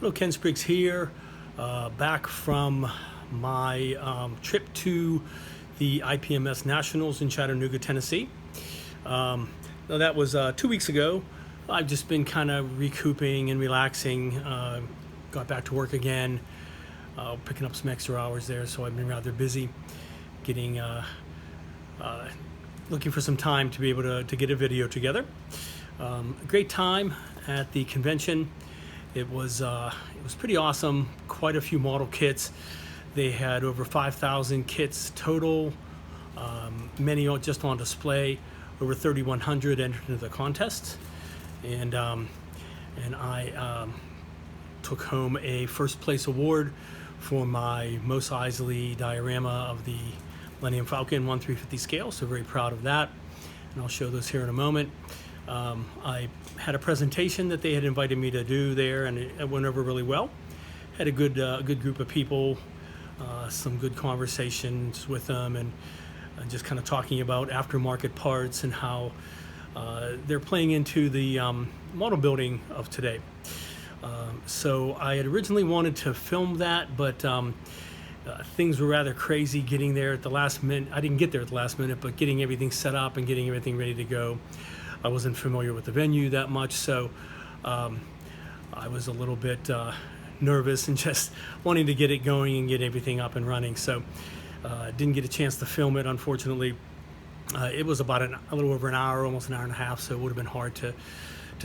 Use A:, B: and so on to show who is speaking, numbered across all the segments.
A: Hello, Ken Spriggs here, back from my trip to the IPMS Nationals in Chattanooga, Tennessee. Now that was 2 weeks ago. I've just been kind of recouping and relaxing. Got back to work again, picking up some extra hours there, so I've been rather busy getting looking for some time to be able to get a video together. A great time at the convention. It was pretty awesome. Quite a few model kits. They had over 5,000 kits total. Many just on display. Over 3,100 entered into the contest, and I took home a first place award for my Mos Eisley diorama of the Millennium Falcon 1/350 scale. So very proud of that, and I'll show those here in a moment. I had a presentation that they had invited me to do there, and it went over really well. Had a good group of people, some good conversations with them, and just kind of talking about aftermarket parts and how they're playing into the model building of today. So I had originally wanted to film that, but things were rather crazy getting there at the last minute. I didn't get there at the last minute, but getting everything set up and getting everything ready to go. I wasn't familiar with the venue that much, so I was a little bit nervous and just wanting to get it going and get everything up and running. So didn't get a chance to film it, unfortunately. It was about a little over an hour, almost an hour and a half, so it would have been hard to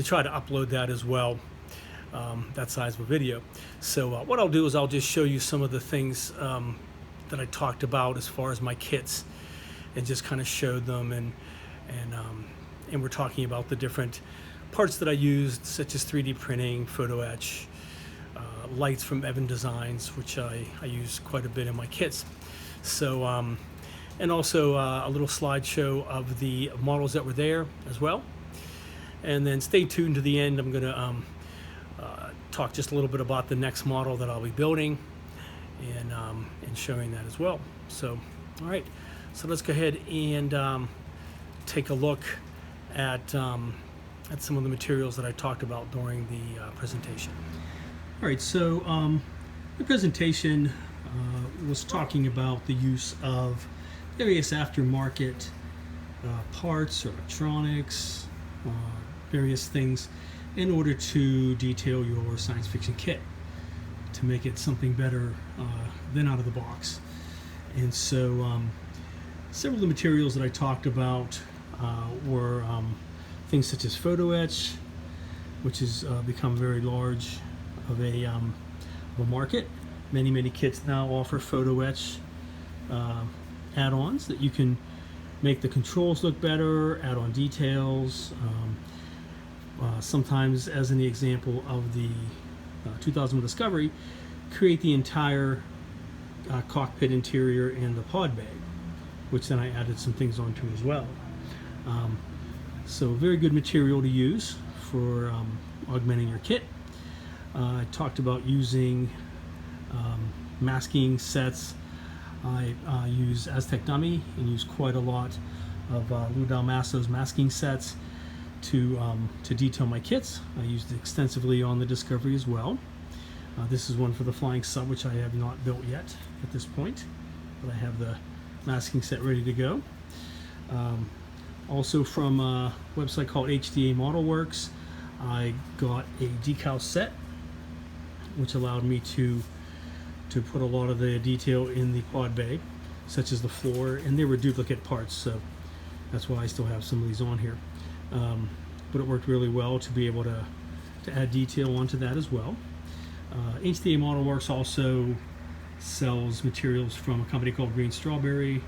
A: try to upload that as well, that size of a video. So what I'll do is I'll just show you some of the things that I talked about as far as my kits, and just kind of showed them, and we're talking about the different parts that I used, such as 3D printing, photo etch, lights from Evan Designs, which I use quite a bit in my kits. So, and also a little slideshow of the models that were there as well. And then stay tuned to the end. I'm going to talk just a little bit about the next model that I'll be building, and showing that as well. So, all right. So let's go ahead and take a look at some of the materials that I talked about during the presentation. All right, so the presentation was talking about the use of various aftermarket parts or electronics, various things, in order to detail your science fiction kit, to make it something better than out of the box. And so several of the materials that I talked about were things such as photo etch, which has become very large of a market. Many kits now offer photo etch add-ons that you can make the controls look better, add on details. Sometimes, as in the example of the 2001 Discovery, create the entire cockpit interior and the pod bay, which then I added some things onto as well. So very good material to use for augmenting your kit. I talked about using masking sets. I use Aztec Dummy and use quite a lot of Lou Dalmasso's masking sets to detail my kits. I used it extensively on the Discovery as well. This is one for the Flying Sub, which I have not built yet at this point, but I have the masking set ready to go. Also from a website called HDA Model Works, I got a decal set, which allowed me to put a lot of the detail in the pod bay, such as the floor, and they were duplicate parts, so that's why I still have some of these on here. But it worked really well to be able to add detail onto that as well. HDA Model Works also sells materials from a company called Green Strawberry.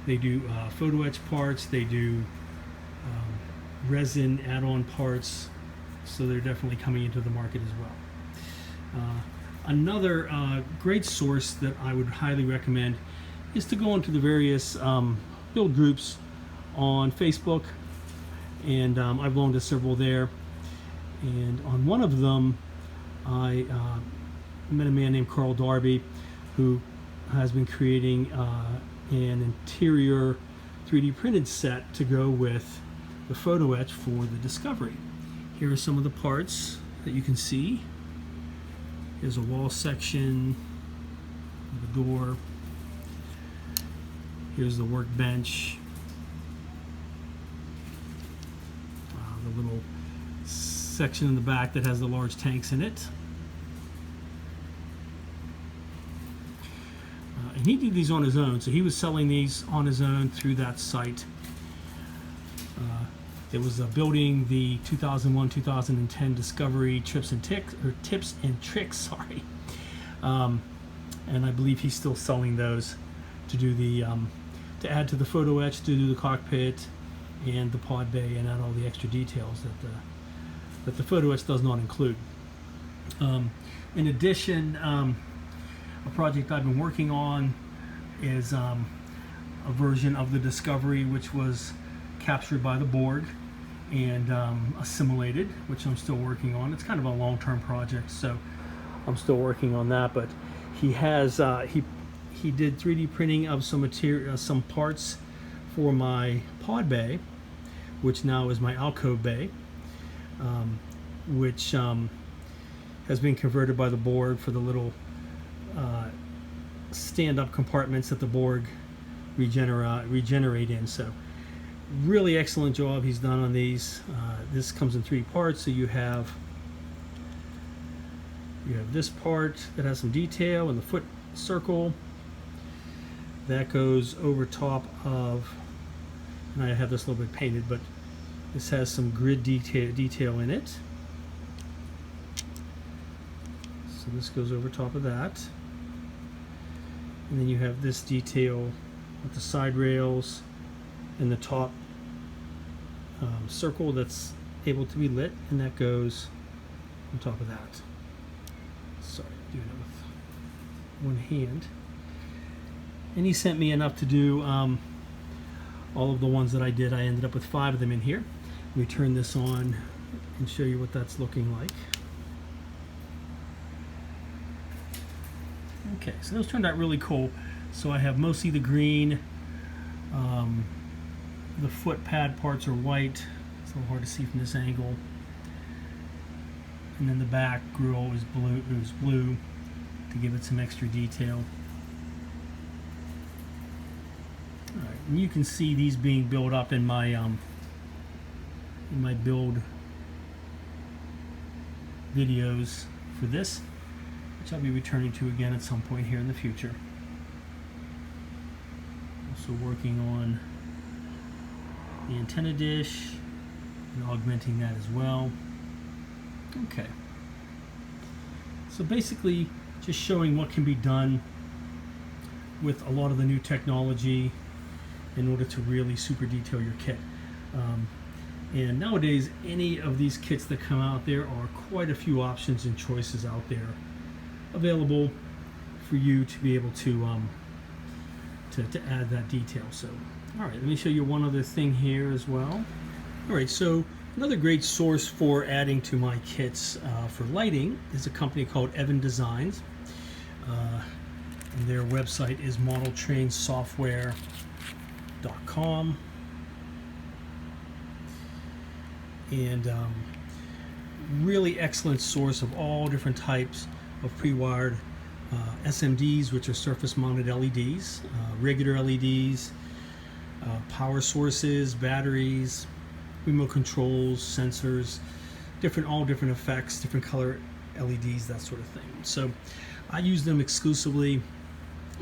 A: They do photo etch parts, they do resin add-on parts, so they're definitely coming into the market as well. Another great source that I would highly recommend is to go into the various build groups on Facebook, and I belong to several there. And on one of them, I met a man named Carl Darby, who has been creating an interior 3D printed set to go with the photo etch for the Discovery. Here are some of the parts that you can see. Here's a wall section of the door. Here's the workbench. The little section in the back that has the large tanks in it. And he did these on his own, so he was selling these on his own through that site. It was building the 2001-2010 Discovery tips and tricks. Sorry, and I believe he's still selling those to do the to add to the photo etch, to do the cockpit and the pod bay, and add all the extra details that the photo etch does not include. In addition, a project I've been working on is a version of the Discovery which was captured by the Borg and assimilated, which I'm still working on. It's kind of a long-term project, so I'm still working on that. But he has he did 3D printing of some material, some parts for my pod bay, which now is my alcove bay, which has been converted by the Borg for the little stand-up compartments that the Borg regenerate in. So really excellent job he's done on these. This comes in 3 parts, so you have this part that has some detail and the foot circle that goes over top of, and I have this a little bit painted, but this has some grid detail in it. So this goes over top of that, and then you have this detail with the side rails and the top circle that's able to be lit, and that goes on top of that. Sorry, I'm doing it with one hand. And he sent me enough to do all of the ones that I did. I ended up with 5 of them in here. Let me turn this on and show you what that's looking like. Okay, so those turned out really cool. So I have mostly the green. The foot pad parts are white. It's a little hard to see from this angle. And then the back grille is blue. It was blue to give it some extra detail. All right, and you can see these being built up in my build videos for this, which I'll be returning to again at some point here in the future. Also working on the antenna dish and augmenting that as well. Okay, so basically just showing what can be done with a lot of the new technology in order to really super detail your kit. And nowadays, any of these kits that come out, there are quite a few options and choices out there available for you to be able to add that detail. So, all right, let me show you one other thing here as well. All right, so another great source for adding to my kits for lighting is a company called Evan Designs. And their website is modeltrainsoftware.com. And really excellent source of all different types of pre-wired SMDs, which are surface-mounted LEDs, regular LEDs, power sources, batteries, remote controls, sensors, all different effects, different color LEDs, that sort of thing. So I use them exclusively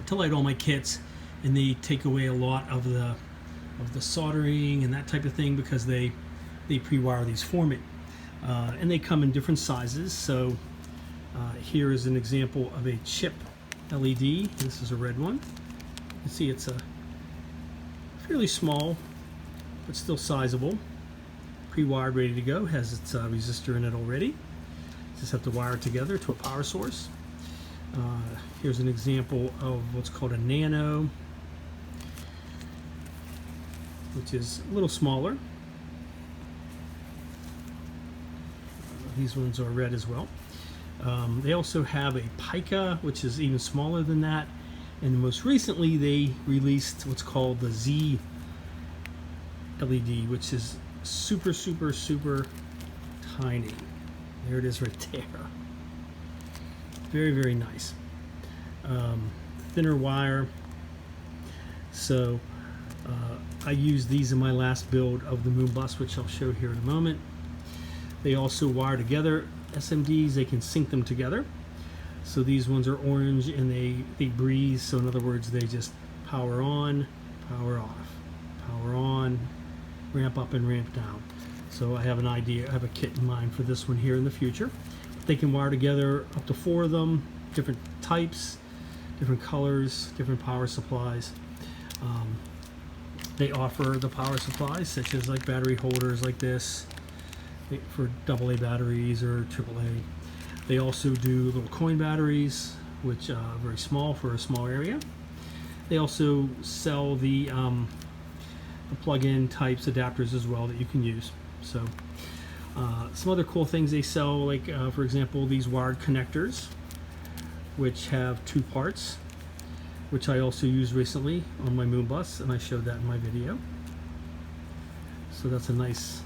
A: to light all my kits, and they take away a lot of the soldering and that type of thing, because they pre-wire these for me, and they come in different sizes. So here is an example of a chip LED. This is a red one. You can see it's a fairly small but still sizable, pre-wired, ready to go. Has its resistor in it already. Just have to wire it together to a power source. Here's an example of what's called a nano, which is a little smaller. These ones are red as well. They also have a pica, which is even smaller than that. And most recently, they released what's called the Z LED, which is super, super, super tiny. There it is right there. Very, very nice. Thinner wire. So I used these in my last build of the Moon Bus, which I'll show here in a moment. They also wire together. SMDs, they can sync them together. So these ones are orange and they breeze. So in other words, they just power on, power off, power on, ramp up and ramp down. So I have an idea, I have a kit in mind for this one here in the future. They can wire together up to 4 of them, different types, different colors, different power supplies. They offer the power supplies such as like battery holders like this for AA batteries or AAA. They also do little coin batteries, which are very small for a small area. They also sell the plug-in types adapters as well that you can use. So some other cool things they sell, like for example, these wired connectors, which have 2 parts, which I also used recently on my Moon Bus, and I showed that in my video. So that's a nice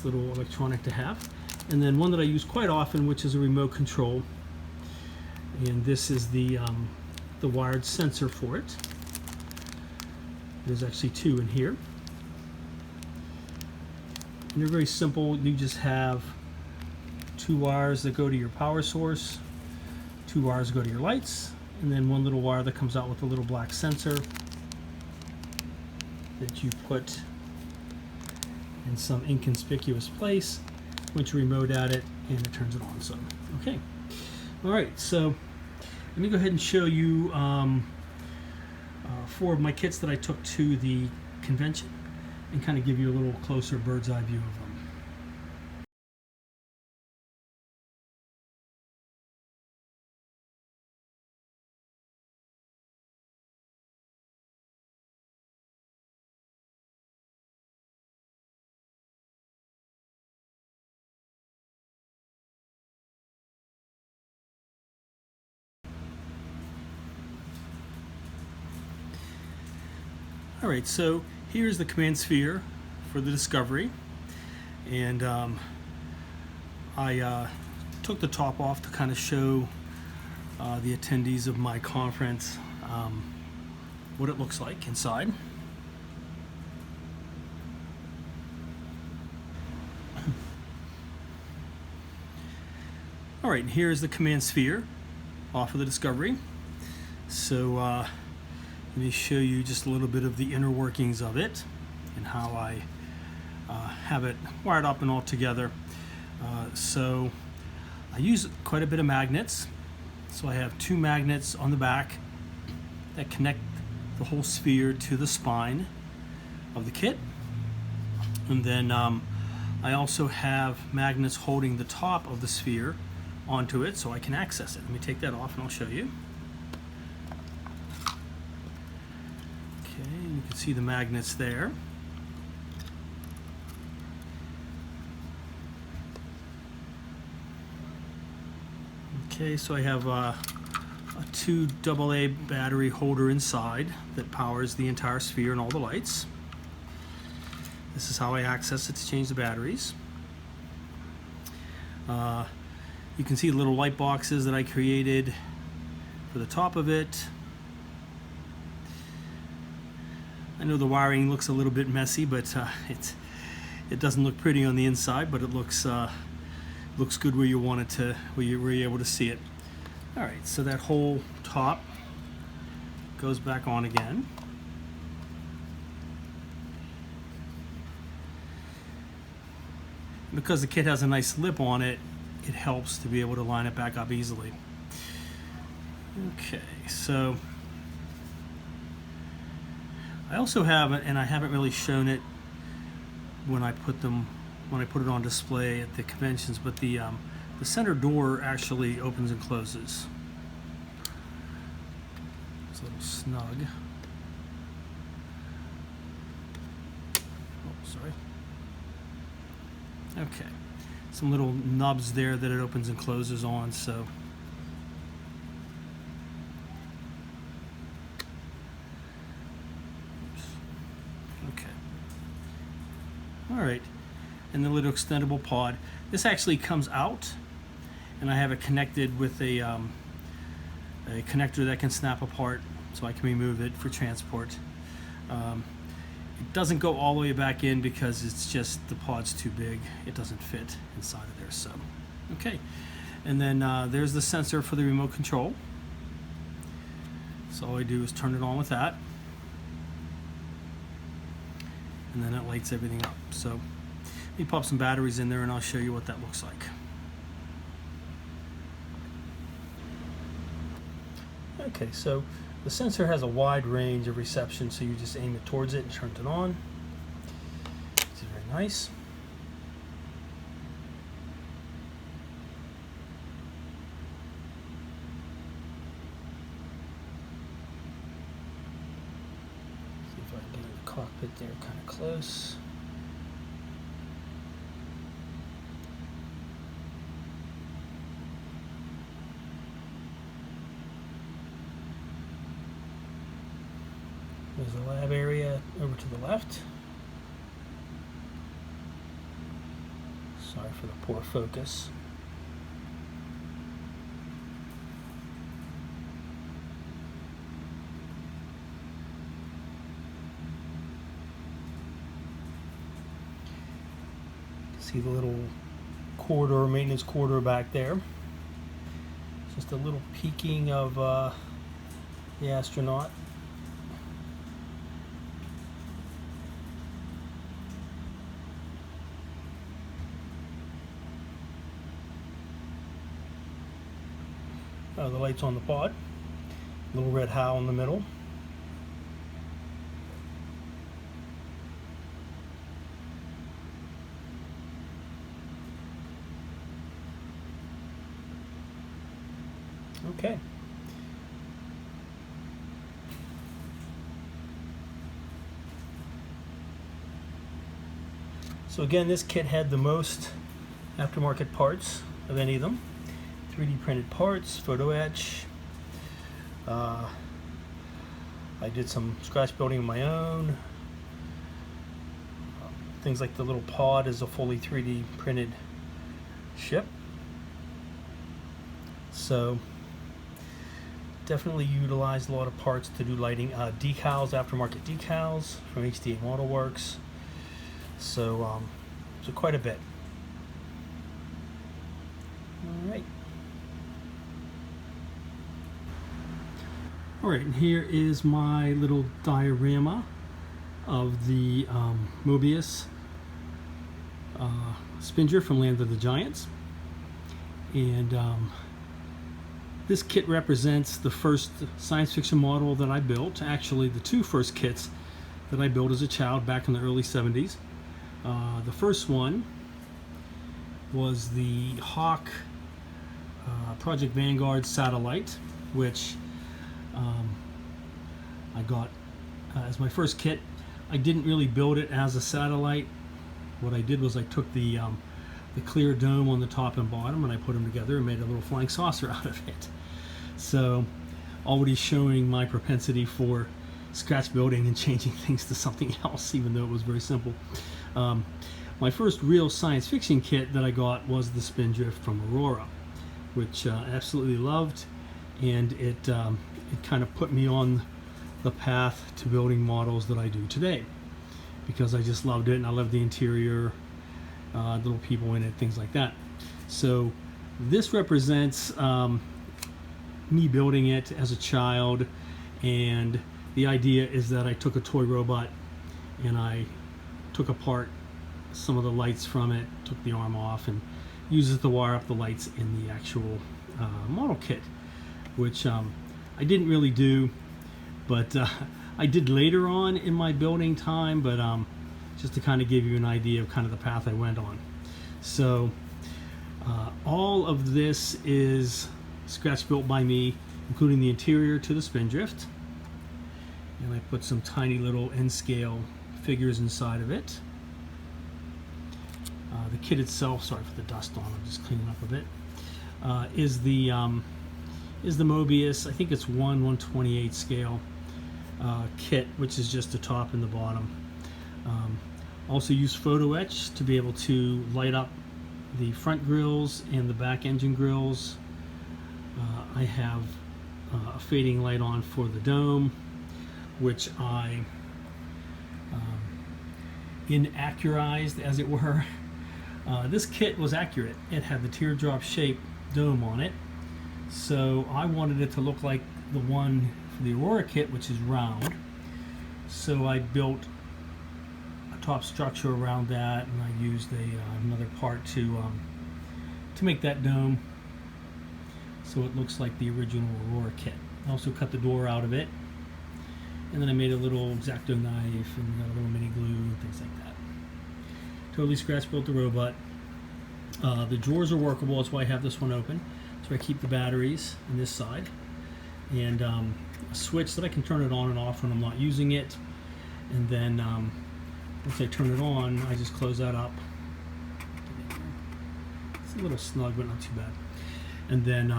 A: little electronic to have. And then one that I use quite often, which is a remote control, and this is the wired sensor for it. There's actually 2 in here. And they're very simple. You just have 2 wires that go to your power source, 2 wires go to your lights, and then 1 little wire that comes out with a little black sensor that you put in some inconspicuous place. Once you remote at it, and it turns it on. So, okay. All right, so let me go ahead and show you 4 of my kits that I took to the convention and kind of give you a little closer bird's eye view of them. All right, so here's the command sphere for the Discovery, and I took the top off to kind of show the attendees of my conference what it looks like inside. All right, here's the command sphere off of the Discovery. So let me show you just a little bit of the inner workings of it and how I have it wired up and all together. So I use quite a bit of magnets. So I have 2 magnets on the back that connect the whole sphere to the spine of the kit. And then I also have magnets holding the top of the sphere onto it so I can access it. Let me take that off and I'll show you. Okay, you can see the magnets there. Okay, so I have a 2 AA battery holder inside that powers the entire sphere and all the lights. This is how I access it to change the batteries. You can see little light boxes that I created for the top of it. I know the wiring looks a little bit messy, but it doesn't look pretty on the inside, but it looks good where you want it to, where you're able to see it. All right, so that whole top goes back on again. Because the kit has a nice lip on it, it helps to be able to line it back up easily. Okay, so I also have, and I haven't really shown it when I put it on display at the conventions, but the center door actually opens and closes. It's a little snug. Oh, sorry. Okay, some little nubs there that it opens and closes on, so. Okay. All right, and the little extendable pod. This actually comes out, and I have it connected with a connector that can snap apart, so I can remove it for transport. It doesn't go all the way back in because it's just the pod's too big. It doesn't fit inside of there. So, okay. And then there's the sensor for the remote control. So all I do is turn it on with that, and then it lights everything up. So let me pop some batteries in there and I'll show you what that looks like. Okay, so the sensor has a wide range of reception, so you just aim it towards it and turn it on. It's very nice. See if I can get in the cockpit there kind of close. There's the lab area over to the left. Sorry for the poor focus. See the little corridor, maintenance corridor back there. Just a little peeking of the astronaut. The lights on the pod, little red HOW in the middle. Okay. So again, this kit had the most aftermarket parts of any of them. 3D printed parts, photo etch. I did some scratch building of my own. Things like the little pod is a fully 3D printed ship. So definitely utilized a lot of parts to do lighting. Decals, aftermarket decals from HDA Model Works. So quite a bit. All right. Alright, and here is my little diorama of the Mobius Spindrift from Land of the Giants. And this kit represents the first science fiction model that I built. Actually, the two first kits that I built as a child back in the early 70s. The first one was the Hawk Project Vanguard satellite, which I got as my first kit. I didn't really build it as a satellite. What I did was I took the clear dome on the top and bottom and I put them together and made a little flying saucer out of it. So already showing my propensity for scratch building and changing things to something else, even though it was very simple. My first real science fiction kit that I got was the Spindrift from Aurora, which I absolutely loved, and it kind of put me on the path to building models that I do today, because I just loved it and I loved the interior, little people in it, things like that. So this represents me building it as a child, and the idea is that I took a toy robot and I took apart some of the lights from it, took the arm off, and used it to wire up the lights in the actual model kit, which I didn't really do, but I did later on in my building time, but just to kind of give you an idea of kind of the path I went on. So all of this is scratch built by me, including the interior to the Spindrift, and I put some tiny little N-scale figures inside of it. The kit itself, sorry for the dust on, I'm just cleaning up a bit, is the Mobius, I think it's 1/128 scale kit, which is just the top and the bottom. Also use photo etch to be able to light up the front grills and the back engine grills. I have a fading light on for the dome, which I inaccurized, as it were. This kit was accurate. It had the teardrop shaped dome on it, so I wanted it to look like the one for the Aurora kit, which is round. So I built a top structure around that, and I used another part to make that dome so it looks like the original Aurora kit. I also cut the door out of it, and then I made a little X-Acto knife and got a little mini glue and things like that. Totally scratch built the robot. The drawers are workable, that's why I have this one open. So I keep the batteries on this side, and a switch that I can turn it on and off when I'm not using it. And then once I turn it on, I just close that up. It's a little snug, but not too bad. And then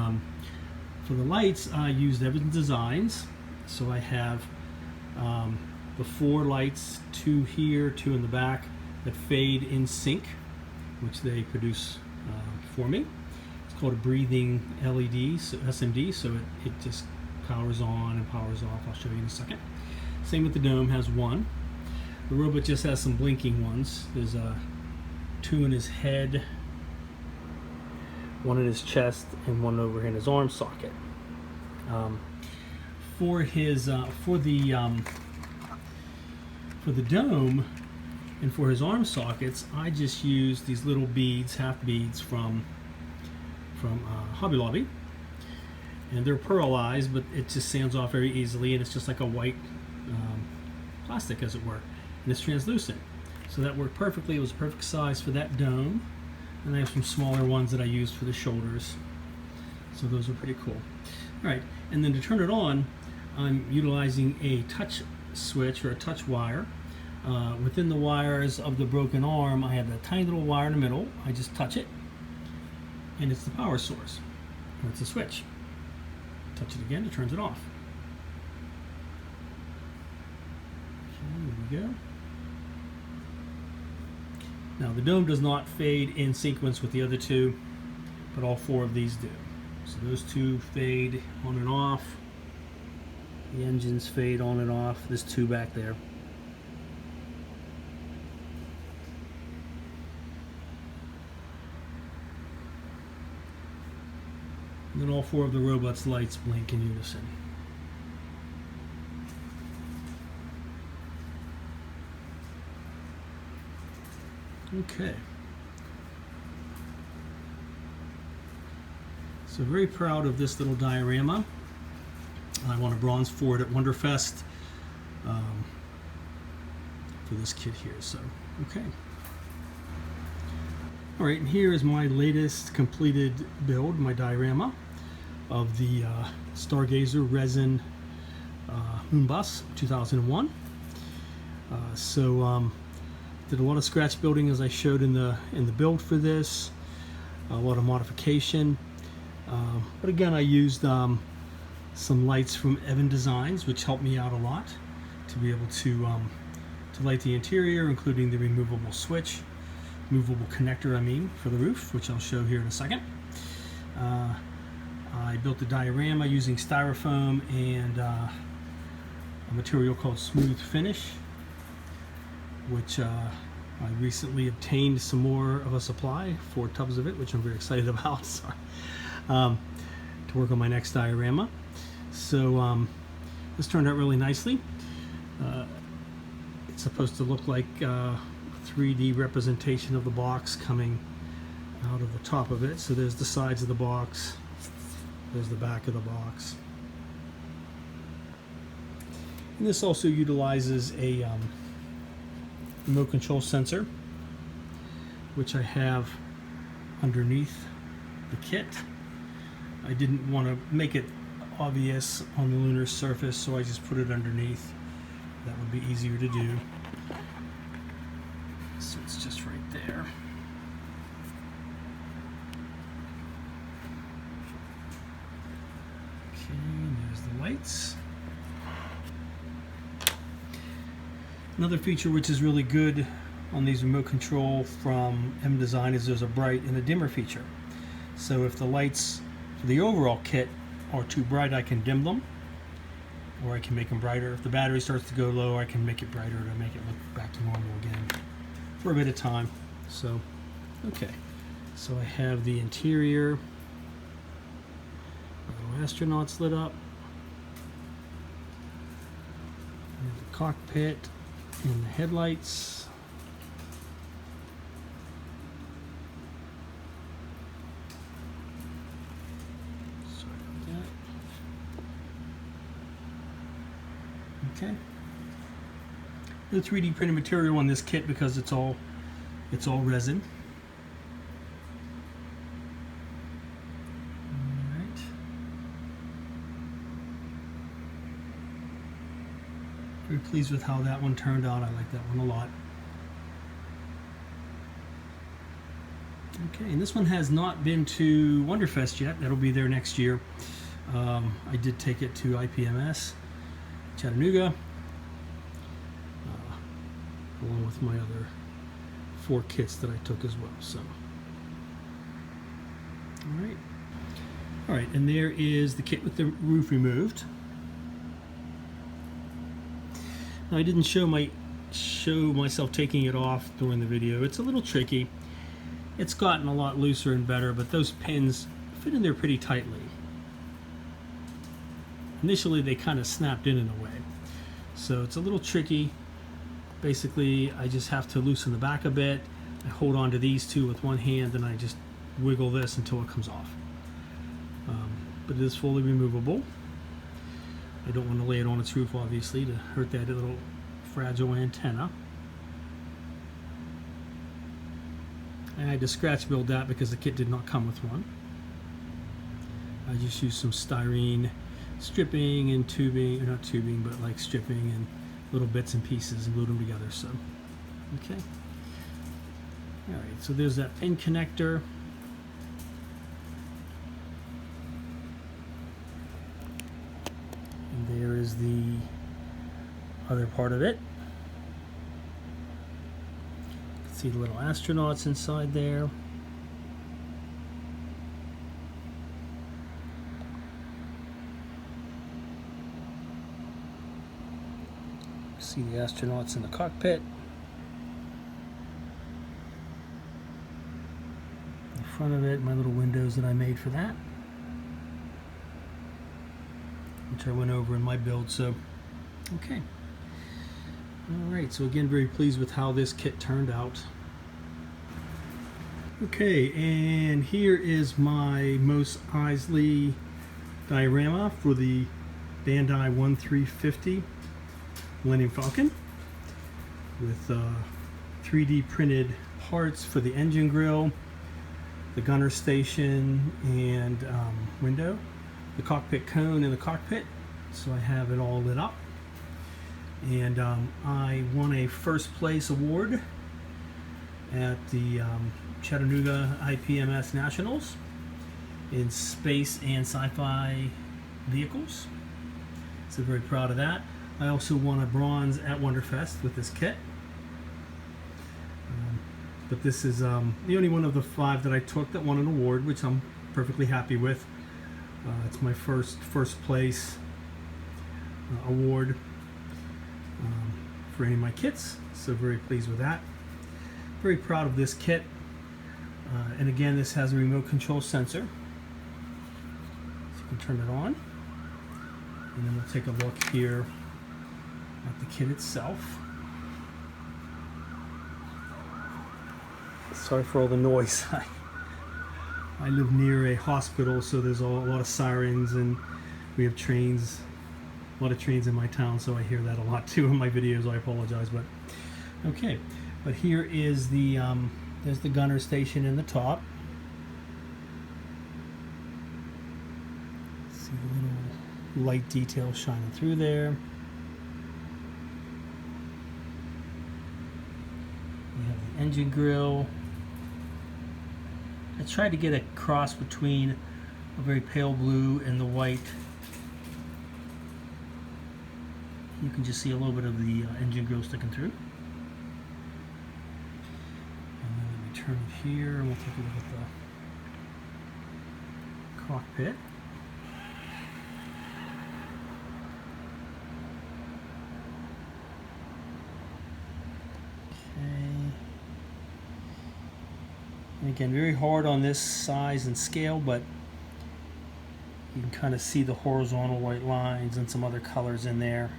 A: for the lights, I used Evans Designs. So I have the 4 lights, 2 here, 2 in the back, that fade in sync, which they produce for me. It's called a breathing LED, so SMD, so it just powers on and powers off. I'll show you in a second. Same with the dome, has 1. The robot just has some blinking ones. There's 2 in his head, 1 in his chest, and 1 over in his arm socket. For the dome and for his arm sockets, I just use these little beads, half beads from Hobby Lobby, and they're pearlized, but it just sands off very easily, and it's just like a white plastic, as it were, and it's translucent. So that worked perfectly. It was a perfect size for that dome. And I have some smaller ones that I used for the shoulders. So those are pretty cool. All right, and then to turn it on, I'm utilizing a touch switch or a touch wire. Within the wires of the broken arm, I have that tiny little wire in the middle. I just touch it, and it's the power source, or it's a switch. Touch it again, it turns it off. Okay, there we go. Now the dome does not fade in sequence with the other 2, but all 4 of these do. So those 2 fade on and off. The engines fade on and off. There's 2 back there. And then all 4 of the robot's lights blink in unison. Okay. So very proud of this little diorama. I won a bronze for it at Wonderfest for this kit here. So, okay. All right, and here is my latest completed build, my diorama of the Stargazer resin moon bus 2001. Did a lot of scratch building, as I showed in the build for this, a lot of modification. But again, I used some lights from Evans Designs, which helped me out a lot to be able to light the interior, including the removable switch, movable connector, I mean, for the roof, which I'll show here in a second. I built the diorama using styrofoam and a material called Smooth Finish, which I recently obtained some more of a supply, 4 tubs of it, which I'm very excited about. Sorry. To work on my next diorama. So this turned out really nicely. It's supposed to look like a 3D representation of the box coming out of the top of it. So there's the sides of the box, there's the back of the box. And this also utilizes a remote control sensor, which I have underneath the kit. I didn't want to make it obvious on the lunar surface, so I just put it underneath. That would be easier to do. So it's just right there. Okay, and there's the lights. Another feature which is really good on these remote control from M Design is there's a bright and a dimmer feature. So if the lights for the overall kit are too bright, I can dim them, or I can make them brighter. If the battery starts to go low, I can make it brighter to make it look back to normal again for a bit of time. So, okay. So I have the interior, the astronauts lit up, and the cockpit, and the headlights. Sorry about that. Okay. The 3D printed material on this kit because it's all resin. Very pleased with how that one turned out. I like that one a lot. Okay, and this one has not been to Wonderfest yet. That'll be there next year. I did take it to IPMS, Chattanooga, along with my other 4 kits that I took as well. So, all right, and there is the kit with the roof removed. Now, I didn't show myself taking it off during the video. It's a little tricky. It's gotten a lot looser and better, but those pins fit in there pretty tightly. Initially, they kind of snapped in a way, so it's a little tricky. Basically, I just have to loosen the back a bit. I hold on to these two with one hand, and I just wiggle this until it comes off. But it is fully removable. I don't want to lay it on its roof, obviously, to hurt that little fragile antenna. And I had to scratch build that because the kit did not come with one. I just used some styrene stripping and tubing, or not tubing, but like stripping and little bits and pieces and glued them together. So, okay. All right, so there's that pin connector. And there is the other part of it. You can see the little astronauts inside there. See the astronauts in the cockpit. In front of it, my little windows that I made for that, which I went over in my build. So, okay. Alright, so again, very pleased with how this kit turned out. Okay, and here is my Mos Eisley diorama for the Bandai 1350 Millennium Falcon with 3D printed parts for the engine grill, the gunner station, and window, the cockpit cone in the cockpit. So I have it all lit up. And I won a first place award at the Chattanooga IPMS Nationals in space and sci-fi vehicles. So very proud of that. I also won a bronze at Wonderfest with this kit. But this is the only one of the 5 that I took that won an award, which I'm perfectly happy with. It's my first place award for any of my kits, so very pleased with that. Very proud of this kit. And again, this has a remote control sensor, so you can turn it on. And then we'll take a look here at the kit itself. Sorry for all the noise. I live near a hospital, so there's a lot of sirens, and we have trains, a lot of trains in my town, so I hear that a lot too in my videos. I apologize, but okay. But here is the there's the gunner station in the top. See the little light detail shining through there. We have the engine grill. I tried to get a cross between a very pale blue and the white. You can just see a little bit of the engine grill sticking through. turn it here and we'll take a look at the cockpit. And again, very hard on this size and scale, but you can kind of see the horizontal white lines and some other colors in there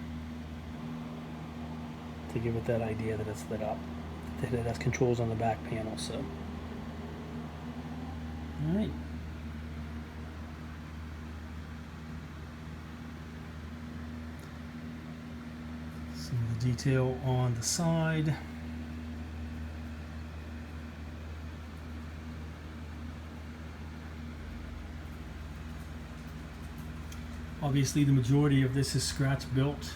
A: to give it that idea that it's lit up. It has controls on the back panel. So, all right. Some of the detail on the side. Obviously, the majority of this is scratch built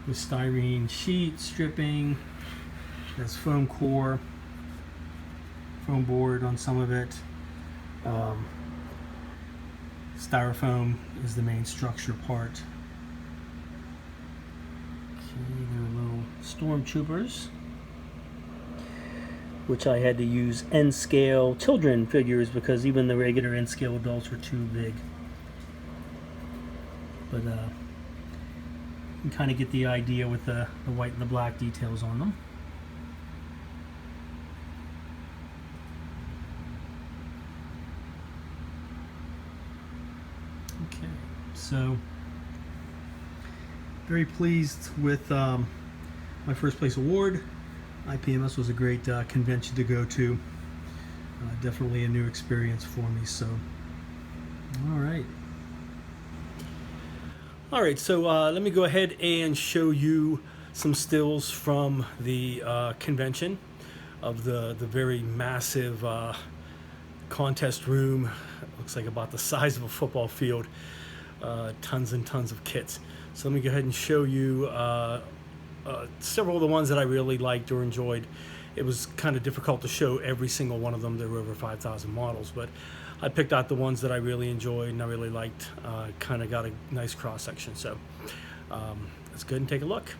A: with styrene sheet stripping. There's foam core, foam board on some of it. Styrofoam is the main structure part. Okay, there are little stormtroopers, which I had to use N-scale children figures because even the regular N-scale adults were too big. But you can kind of get the idea with the white and the black details on them. Okay, so very pleased with my first place award. IPMS was a great convention to go to. Definitely a new experience for me. So, all right. All right, so let me go ahead and show you some stills from the convention of the very massive contest room. It looks like about the size of a football field. Tons and tons of kits. So let me go ahead and show you several of the ones that I really liked or enjoyed. It was kind of difficult to show every single one of them. There were over 5,000 models, but I picked out the ones that I really enjoyed and I really liked. Kind of got a nice cross section. So let's go ahead and take a look.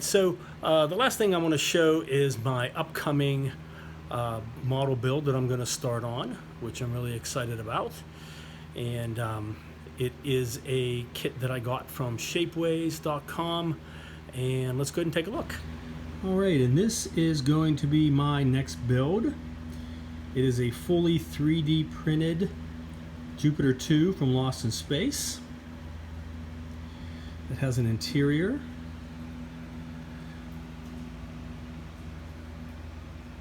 A: right, so the last thing I want to show is my upcoming model build that I'm going to start on, which I'm really excited about. And it is a kit that I got from Shapeways.com, and let's go ahead and take a look. All right, and this is going to be my next build. It is a fully 3D printed Jupiter 2 from Lost in Space. It has an interior.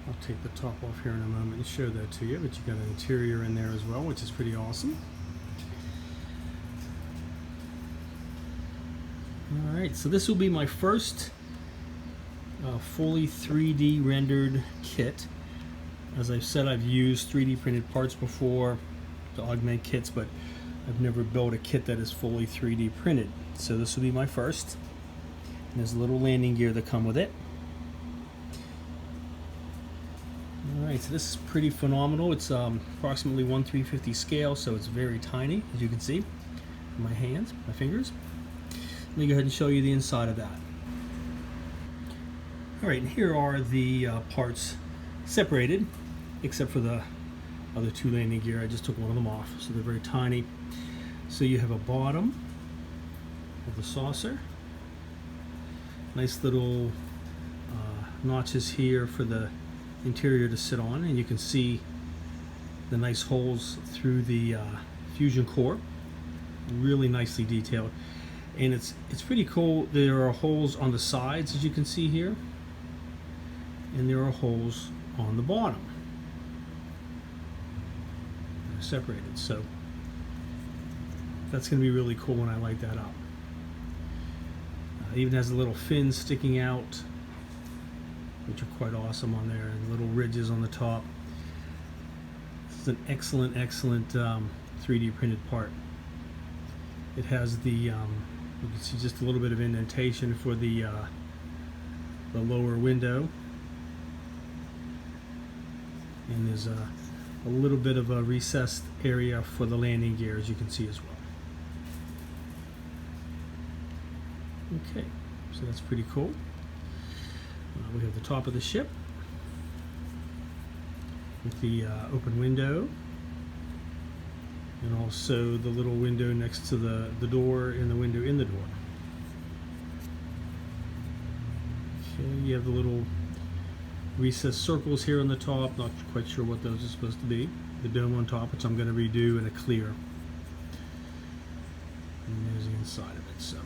A: I'll take the top off here in a moment and show that to you, but you got an interior in there as well, which is pretty awesome. All right, so this will be my first fully 3D rendered kit. As I've said, I've used 3D printed parts before to augment kits, but I've never built a kit that is fully 3D printed. So this will be my first. And there's a little landing gear that come with it. Alright, so this is pretty phenomenal. It's approximately 1/350 scale, so it's very tiny, as you can see. My hands, my fingers. Let me go ahead and show you the inside of that. Alright, and here are the parts separated, except for the other two landing gear. I just took one of them off, so they're very tiny. So you have a bottom of the saucer. Nice little notches here for the interior to sit on, and you can see the nice holes through the fusion core. Really nicely detailed, and it's pretty cool. There are holes on the sides, as you can see here, and there are holes on the bottom. They're separated, so that's going to be really cool when I light that up. It even has a little fin sticking out, which are quite awesome on there, and little ridges on the top. This is an excellent 3D printed part. It has the you can see just a little bit of indentation for the lower window, and there's a little bit of a recessed area for the landing gear, as you can see as well. Okay, so that's pretty cool. We have the top of the ship with the open window, and also the little window next to the door and the window in the door. Okay, you have the little recessed circles here on the top. Not quite sure what those are supposed to be. The dome on top, which I'm going to redo in a clear. And there's the inside of it. So,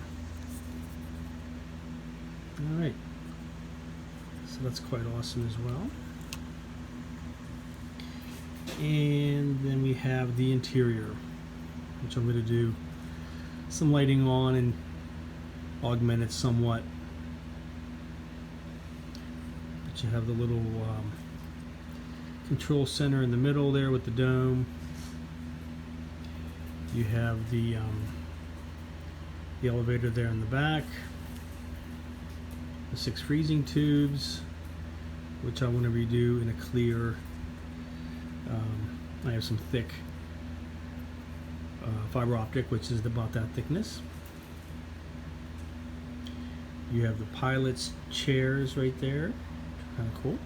A: all right. So that's quite awesome as well. And then we have the interior, which I'm going to do some lighting on and augment it somewhat. But you have the little control center in the middle there with the dome. You have the elevator there in the back. The 6 freezing tubes, which I want to redo in a clear. I have some thick fiber optic, which is about that thickness. You have the pilot's chairs right there, kind of cool.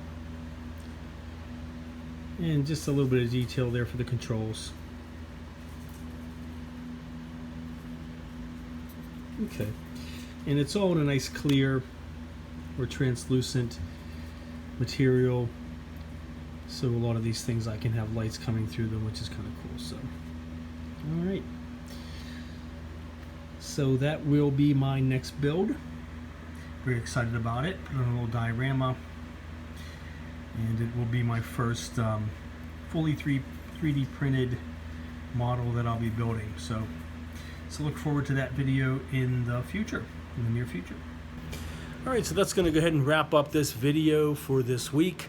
A: And just a little bit of detail there for the controls. Okay, and it's all in a nice clear or translucent material, so a lot of these things I can have lights coming through them, which is kind of cool. So, all right, so that will be my next build. Very excited about it. Put on a little diorama, and it will be my first fully 3D printed model that I'll be building. So look forward to that video in the future, in the near future. All right, so that's going to go ahead and wrap up this video for this week.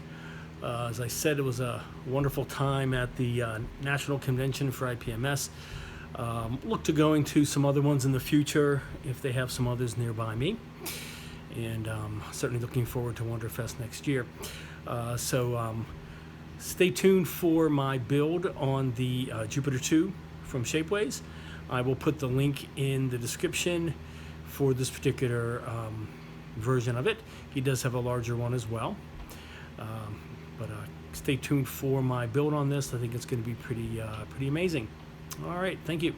A: As I said, it was a wonderful time at the National Convention for IPMS. Look to going to some other ones in the future if they have some others nearby me. And certainly looking forward to Wonderfest next year. Stay tuned for my build on the Jupiter 2 from Shapeways. I will put the link in the description for this particular version of it. He does have a larger one as well. But stay tuned for my build on this. I think it's going to be pretty amazing. All right, thank you.